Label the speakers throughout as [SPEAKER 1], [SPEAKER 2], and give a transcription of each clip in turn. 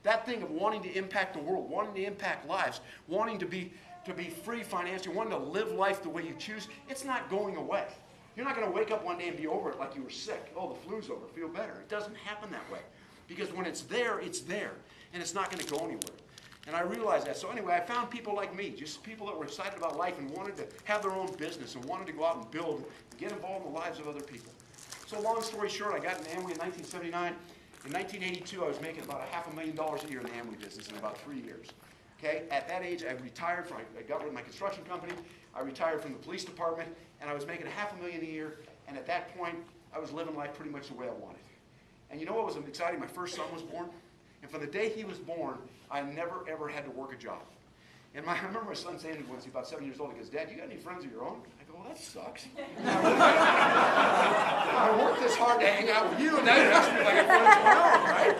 [SPEAKER 1] That thing of wanting to impact the world, wanting to impact lives, wanting to be free financially, wanting to live life the way you choose, it's not going away. You're not going to wake up one day and be over it like you were sick. Oh, the flu's over, feel better. It doesn't happen that way. Because when it's there, and it's not going to go anywhere. And I realized that. So anyway, I found people like me, just people that were excited about life and wanted to have their own business and wanted to go out and build and get involved in the lives of other people. So long story short, I got into Amway in 1979. In 1982, I was making about $500,000 a year in the Amway business in about 3 years. Okay? At that age, I retired from, I got rid of my construction company, I retired from the police department, and I was making $500,000 a year, and at that point, I was living life pretty much the way I wanted. And you know what was exciting? My first son was born, and from the day he was born, I never, ever had to work a job. And I remember my son saying to me once, he was about 7 years old, he goes, "Dad, you got any friends of your own?" I go, "Well, that sucks. I worked this hard to hang out with you, and now you're asking me if I got friends of my own, right?"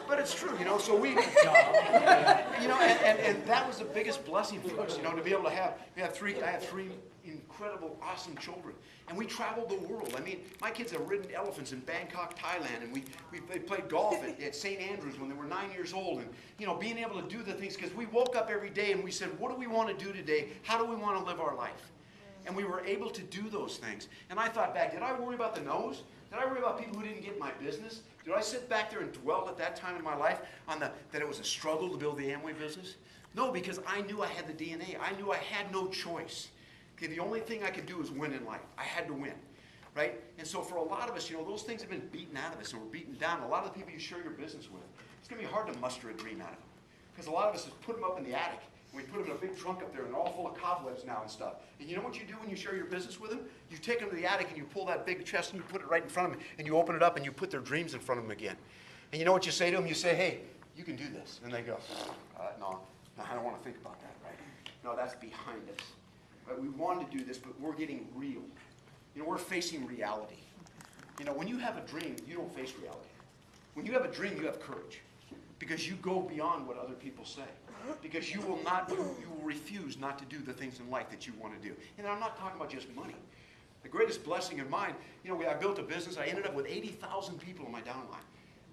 [SPEAKER 1] But it's true, you know, so we, you know, and that was the biggest blessing for us, you know, to be able to have, I had three incredible, awesome children. And we traveled the world. I mean, my kids have ridden elephants in Bangkok, Thailand, and they played golf at St. Andrews when they were 9 years old. And, you know, being able to do the things, because we woke up every day and we said, what do we want to do today? How do we want to live our life? And we were able to do those things. And I thought back, did I worry about the no's? Did I worry about people who didn't get my business? Did I sit back there and dwell at that time in my life on that it was a struggle to build the Amway business? No, because I knew I had the DNA. I knew I had no choice. Okay, the only thing I could do is win in life. I had to win, right? And so for a lot of us, you know, those things have been beaten out of us and we're beaten down. A lot of the people you share your business with, it's going to be hard to muster a dream out of them. Because a lot of us have put them up in the attic. And we put them in a big trunk up there and they're all full of cobwebs now and stuff. And you know what you do when you share your business with them? You take them to the attic and you pull that big chest and you put it right in front of them and you open it up and you put their dreams in front of them again. And you know what you say to them? You say, "Hey, you can do this." And they go, no, I don't want to think about that, right? No, that's behind us. Right? We wanted to do this, but we're getting real. You know, we're facing reality. You know, when you have a dream, you don't face reality. When you have a dream, you have courage. Because you go beyond what other people say. Because you will refuse not to do the things in life that you want to do. And I'm not talking about just money. The greatest blessing of mine, you know, I built a business. I ended up with 80,000 people in my downline.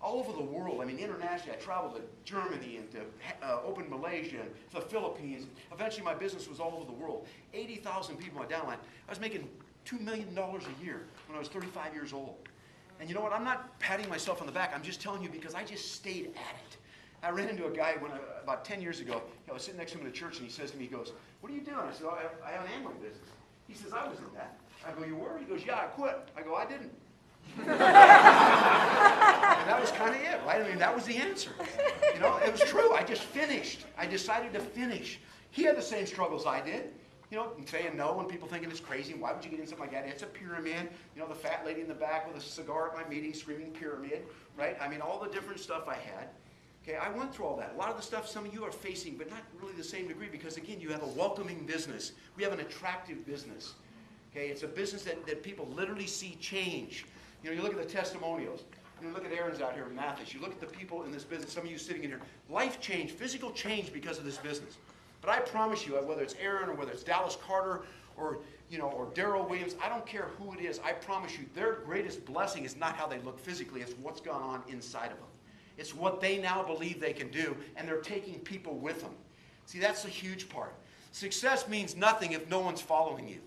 [SPEAKER 1] All over the world. I mean, internationally, I traveled to Germany and to open Malaysia and the Philippines. Eventually, my business was all over the world. 80,000 people in my downline. I was making $2 million a year when I was 35 years old. And you know what? I'm not patting myself on the back. I'm just telling you because I just stayed at it. I ran into a guy about 10 years ago. I was sitting next to him in the church, and he says to me, he goes, "What are you doing?" I said, "Oh, I have an Amway business." He says, "I was in that." I go, "You were?" He goes, "Yeah, I quit." I go, "I didn't." And that was kind of it, right? I mean, that was the answer. You know, it was true. I just finished. I decided to finish. He had the same struggles I did. You know, saying no when people thinking it's crazy. Why would you get into something like that? It's a pyramid. You know, the fat lady in the back with a cigar at my meeting screaming pyramid, right? I mean, all the different stuff I had. Okay, I went through all that. A lot of the stuff some of you are facing, but not really the same degree because, again, you have a welcoming business. We have an attractive business. Okay, it's a business that people literally see change. You know, you look at the testimonials. You know, look at Aaron's out here in Mathis. You look at the people in this business, some of you sitting in here. Life change, physical change because of this business. But I promise you, whether it's Aaron or whether it's Dallas Carter or, you know, or Darrell Williams, I don't care who it is, I promise you, their greatest blessing is not how they look physically, it's what's gone on inside of them. It's what they now believe they can do, and they're taking people with them. See, that's the huge part. Success means nothing if no one's following you.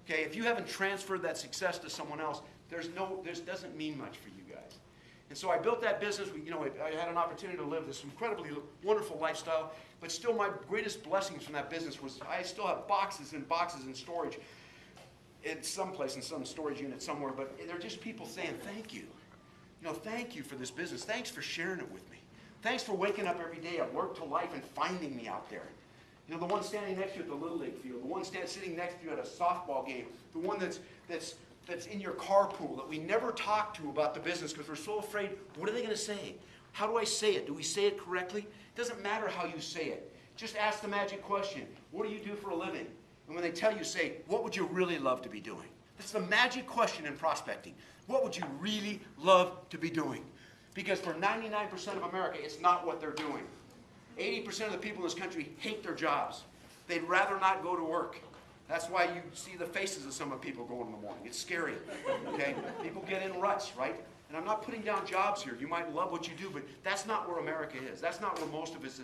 [SPEAKER 1] Okay, if you haven't transferred that success to someone else, this doesn't mean much for you guys. And so I built that business. You know, I had an opportunity to live this incredibly wonderful lifestyle, but still my greatest blessings from that business was I still have boxes and boxes in storage in some place, in some storage unit somewhere, but they're just people saying thank you. You know, thank you for this business. Thanks for sharing it with me. Thanks for waking up every day at work to life and finding me out there. You know, the one standing next to you at the Little League field, the one sitting next to you at a softball game, the one that's in your carpool that we never talk to about the business because we're so afraid, what are they going to say? How do I say it? Do we say it correctly? It doesn't matter how you say it. Just ask the magic question. What do you do for a living? And when they tell you, say, what would you really love to be doing? That's the magic question in prospecting. What would you really love to be doing? Because for 99% of America, it's not what they're doing. 80% of the people in this country hate their jobs. They'd rather not go to work. That's why you see the faces of some of the people going in the morning. It's scary, okay? People get in ruts, right? And I'm not putting down jobs here. You might love what you do, but that's not where America is. That's not where most of us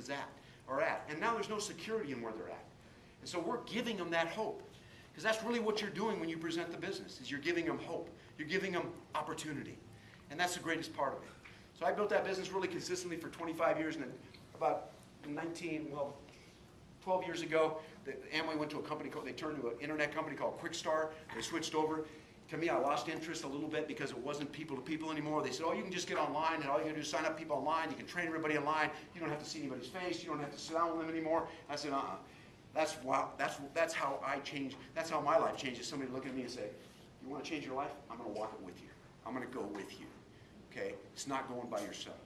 [SPEAKER 1] are at. And now there's no security in where they're at. And so we're giving them that hope. Because that's really what you're doing when you present the business, is you're giving them hope. You're giving them opportunity. And that's the greatest part of it. So I built that business really consistently for 25 years, and then about 12 years ago, Amway went to a company they turned to an internet company called Quickstar. They switched over. To me, I lost interest a little bit because it wasn't people to people anymore. They said, oh, you can just get online, and all you got to do is sign up people online. You can train everybody online. You don't have to see anybody's face. You don't have to sit down with them anymore. I said, That's how I change. That's how my life changes. Somebody look at me and say, you want to change your life? I'm going to walk it with you. I'm going to go with you. Okay? It's not going by yourself.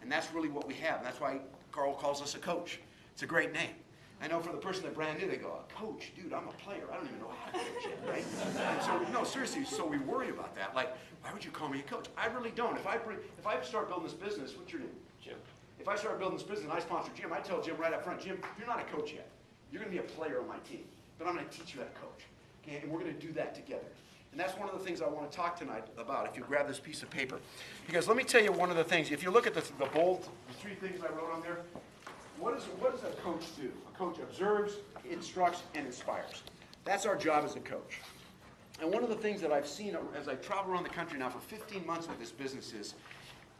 [SPEAKER 1] And that's really what we have. And that's why Carl calls us a coach. It's a great name. I know for the person that brand new, they go, a coach? Dude, I'm a player. I don't even know how to coach yet, right? And so, no, seriously, so we worry about that. Like, why would you call me a coach? I really don't. If I start building this business, what's your name? Jim. If I start building this business and I sponsor Jim, I tell Jim right up front, Jim, you're not a coach yet. You're going to be a player on my team, but I'm going to teach you how to coach. Okay? And we're going to do that together. And that's one of the things I want to talk tonight about, if you grab this piece of paper. Because let me tell you one of the things. If you look at the bold, the three things I wrote on there, what does a coach do? A coach observes, instructs, and inspires. That's our job as a coach. And one of the things that I've seen as I travel around the country now for 15 months with this business is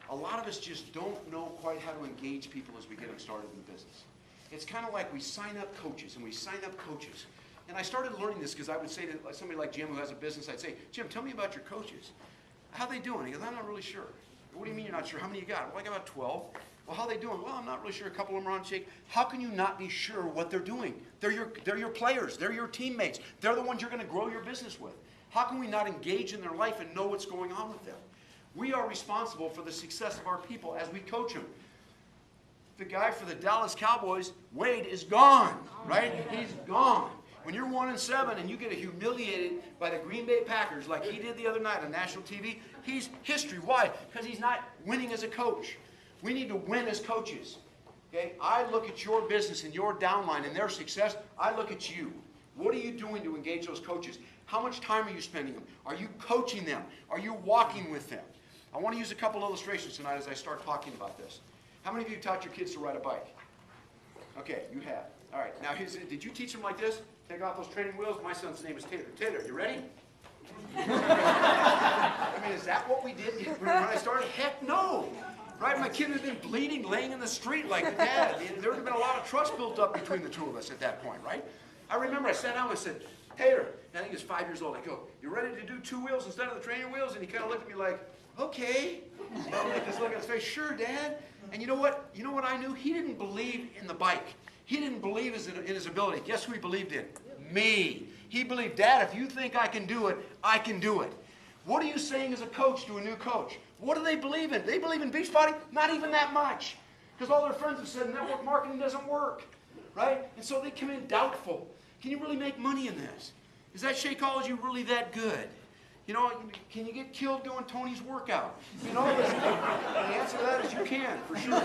[SPEAKER 1] a lot of us just don't know quite how to engage people as we get them started in the business. It's kind of like we sign up coaches, and we sign up coaches. And I started learning this because I would say to somebody like Jim who has a business, I'd say, Jim, tell me about your coaches. How are they doing? He goes, I'm not really sure. What do you mean you're not sure? How many you got? Well, I got about 12. Well, how are they doing? Well, I'm not really sure. A couple of them are on shake. How can you not be sure what they're doing? They're your players. They're your teammates. They're the ones you're going to grow your business with. How can we not engage in their life and know what's going on with them? We are responsible for the success of our people as we coach them. The guy for the Dallas Cowboys, Wade, is gone, right? He's gone. When you're 1-7 and you get humiliated by the Green Bay Packers like he did the other night on national TV, he's history. Why? Because he's not winning as a coach. We need to win as coaches. Okay? I look at your business and your downline and their success. I look at you. What are you doing to engage those coaches? How much time are you spending them? Are you coaching them? Are you walking with them? I want to use a couple illustrations tonight as I start talking about this. How many of you taught your kids to ride a bike? Okay, you have. All right. Now, did you teach them like this? Take off those training wheels. My son's name is Taylor. Taylor, you ready? I mean, is that what we did when I started? Heck no. Right? My kid had been bleeding, laying in the street like the dad. There would have been a lot of trust built up between the two of us at that point, right? I remember I sat down and said, Taylor, I think he was 5 years old. I go, you ready to do 2 wheels instead of the training wheels? And he kind of looked at me like, okay. I'll make this look at his face. Sure, Dad. And you know what? You know what I knew? He didn't believe in the bike. He didn't believe in his ability. Guess who he believed in? Me. He believed, Dad, if you think I can do it, I can do it. What are you saying as a coach to a new coach? What do they believe in? They believe in Beachbody? Not even that much. Because all their friends have said network marketing doesn't work. Right? And so they come in doubtful. Can you really make money in this? Is that Shakeology really that good? You know, can you get killed doing Tony's workout? You know, the answer to that is you can, for sure.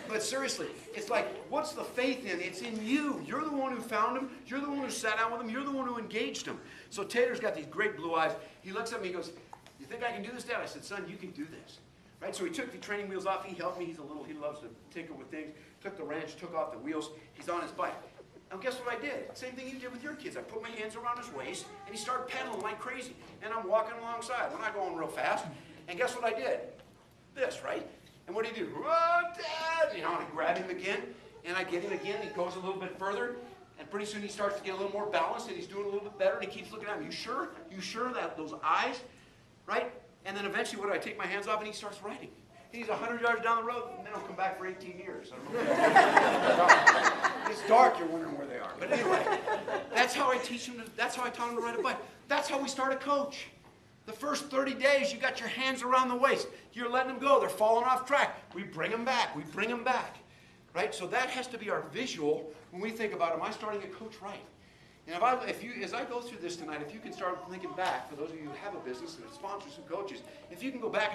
[SPEAKER 1] But seriously, it's like, what's the faith in? It's in you. You're the one who found him. You're the one who sat down with him. You're the one who engaged him. So Taylor's got these great blue eyes. He looks at me and goes, you think I can do this, Dad? I said, son, you can do this. Right? So he took the training wheels off. He helped me. He loves to tinker with things. Took the wrench, took off the wheels. He's on his bike. And guess what I did? Same thing you did with your kids. I put my hands around his waist, and he started pedaling like crazy. And I'm walking alongside. We're not going real fast. And guess what I did? This, right? And what do you do? Oh, Dad! You know, and I grab him again, and I get him again. He goes a little bit further, and pretty soon he starts to get a little more balanced, and he's doing a little bit better, and he keeps looking at me. You sure? You sure that those eyes? Right? And then eventually, what do I take my hands off, and he starts riding. He's 100 yards down the road, and then he'll come back for 18 years. I don't know. It's dark, you're wondering where they are. But anyway, that's how I teach him, that's how I taught him to ride a bike. That's how we start a coach. The first 30 days, you got your hands around the waist. You're letting them go. They're falling off track. We bring them back. We bring them back. Right? So that has to be our visual when we think about, am I starting a coach right? And as I go through this tonight, if you can start thinking back, for those of you who have a business and sponsor some coaches, if you can go back and